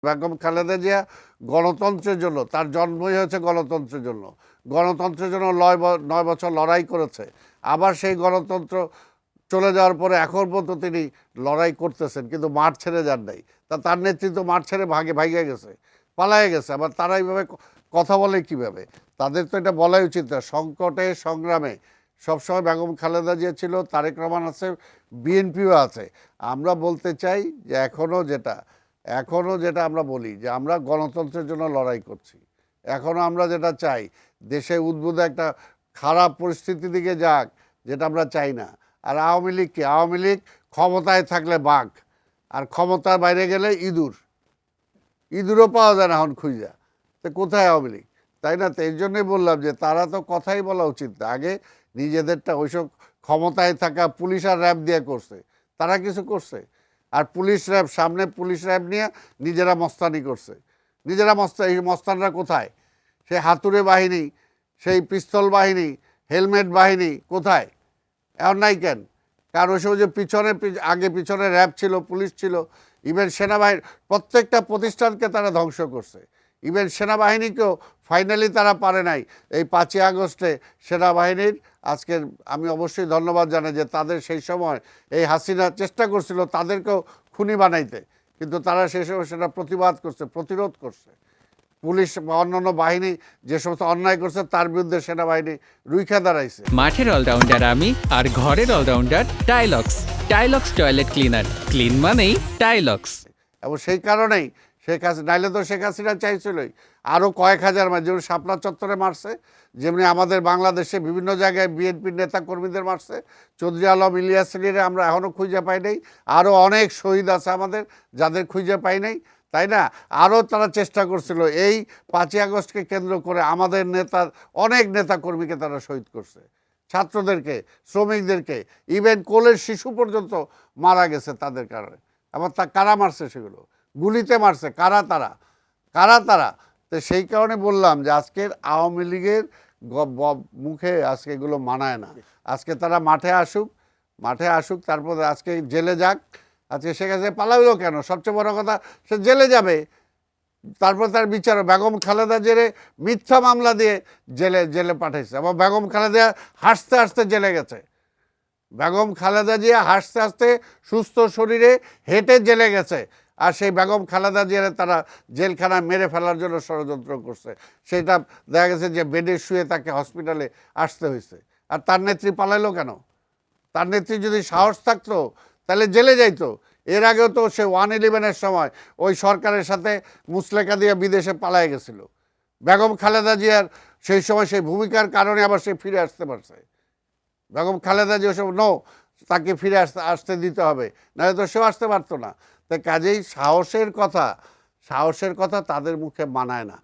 বেগম খালেদা জিয়া গণতন্ত্রের জন্য, তার জন্মই হয়েছে গণতন্ত্রের জন্য, গণতন্ত্রের জন্য 9 বছর লড়াই করেছে। আবার সেই গণতন্ত্র চলে যাওয়ার পরে এখন পর্যন্ত তিনি লড়াই করতেছেন, কিন্তু মাঠ ছেড়ে যান নাই। তার নেতৃত্ব মাঠ ছেড়ে ভাগে গেছে, পালায়ে গেছে। আবার তারা এইভাবে কথা বলে কিভাবে? তাদের তো এটা বলাই উচিত না। সংকটে সংগ্রামে সবসময় বেগম খালেদা জিয়া ছিল, তারেক রহমান আছে, বিএনপিও আছে। আমরা বলতে চাই যে এখনও যেটা আমরা বলি যে আমরা গণতন্ত্রের জন্য লড়াই করছি। এখনও আমরা যেটা চাই, দেশে উদ্ভূত একটা খারাপ পরিস্থিতির দিকে যাক, যেটা আমরা চাই না। আর আওয়ামী লীগ কি? আওয়ামী লীগ ক্ষমতায় থাকলে বাঘ, আর ক্ষমতার বাইরে গেলে ইঁদুরও পাওয়া যায় না এখন খুঁজা। তো কোথায় আওয়ামী লীগ? তাই না? তো এই জন্যই বললাম যে তারা তো কথাই বলা উচিত না। আগে নিজেদেরটা ওইসব ক্ষমতায় থাকা পুলিশ আর র্যাব দিয়ে করছে, তারা কিছু করছে? আর পুলিশ র্যাব সামনে, পুলিশ র্যাব নিয়ে নিজেরা মস্তানি করছে। এই মস্তানরা কোথায়? সেই হাতুড়ে বাহিনী, সেই পিস্তল বাহিনী, হেলমেট বাহিনী কোথায়? এখন নাই কেন? কারণ ওই সময় যে আগে পিছনে র্যাব ছিল, পুলিশ ছিল, ইভেন সেনাবাহিনী, প্রত্যেকটা প্রতিষ্ঠানকে তারা ধ্বংস করছে। ইভেন সেনাবাহিনীকেও ফাইনালি তারা পারে নাই। এই 5ই আগস্টে সেনাবাহিনীর আজকের আমি অবশ্যই ধন্যবাদ জানাই যে তাদের সেই সময় এই হাসিনা চেষ্টা করছিল তাদেরকেও খুনি বানাইতে, কিন্তু তারা সেই সময় সেটা প্রতিবাদ করছে, প্রতিরোধ করছে। পুলিশ বা অন্যান্য বাহিনী যে সমস্ত অন্যায় করছে তার বিরুদ্ধে সেনাবাহিনী রুইখা দাঁড়াইছে। মাঠের অলরাউন্ডার আমি, আর ঘরের all rounder Tilex. Tilex toilet cleaner, clean মানেই টাইলক্স। এবং সেই কারণেই নাইলে তো শেখ হাসিনা চাইছিলই আরও কয়েক হাজার যেমন শাপলা চত্বরে মারছে, যেমনি আমাদের বাংলাদেশে বিভিন্ন জায়গায় বিএনপির নেতা কর্মীদের মারছে। চৌধুরী আলম ইলিয়াসের আমরা এখনও খুঁজে পাই নাই। আরও অনেক শহীদ আছে আমাদের যাদের খুঁজে পাই নাই, তাই না? আরও তারা চেষ্টা করছিল এই 5ই আগস্টকে কেন্দ্র করে আমাদের অনেক নেতা কর্মীকে তারা শহীদ করছে, ছাত্রদেরকে, শ্রমিকদেরকে, ইভেন কোলের শিশু পর্যন্ত মারা গেছে তাদের কারণে। আবার কারা মারছে? সেগুলো গুলিতে মারছে। কারা তারা? তো সেই কারণে বললাম যে আজকের আওয়ামী লীগের মুখে আজকে এগুলো মানায় না। আজকে তারা মাঠে আসুক, তারপর আজকে জেলে যাক। আজকে শেখ হাসিনা পালাইলো কেন? সবচেয়ে বড় কথা, সে জেলে যাবে, তারপর তার বিচার। বেগম খালেদা জিয়ারে মিথ্যা মামলা দিয়ে জেলে পাঠাইছে, এবং বেগম খালেদা হাসতে হাসতে জেলে গেছে। বেগম খালেদা জিয়া হাসতে হাসতে সুস্থ শরীরে হেঁটে জেলে গেছে। আর সেই বেগম খালেদা জিয়ারে তারা জেলখানায় মেরে ফেলার জন্য ষড়যন্ত্র করছে। সেটা দেখা গেছে যে বেডে শুয়ে তাকে হসপিটালে আসতে হয়েছে। আর তার নেত্রী পালাইলো কেন? তার নেত্রী যদি সাহস থাকতো তাহলে জেলে যাইতো। এর আগেও তো সে 111-এর সময় ওই সরকারের সাথে মুচলেকা দিয়ে বিদেশে পালায় গেছিল। বেগম খালেদা জিয়ার সেই সময় সেই ভূমিকার কারণে আবার সে ফিরে আসতে পারছে। বেগম খালেদা জিয়া সব তাকে ফিরে আসতে দিতে হবে, নাহলে তো সেও আসতে পারতো না। তাই কাজেই সাহসের কথা তাদের মুখে মানায় না।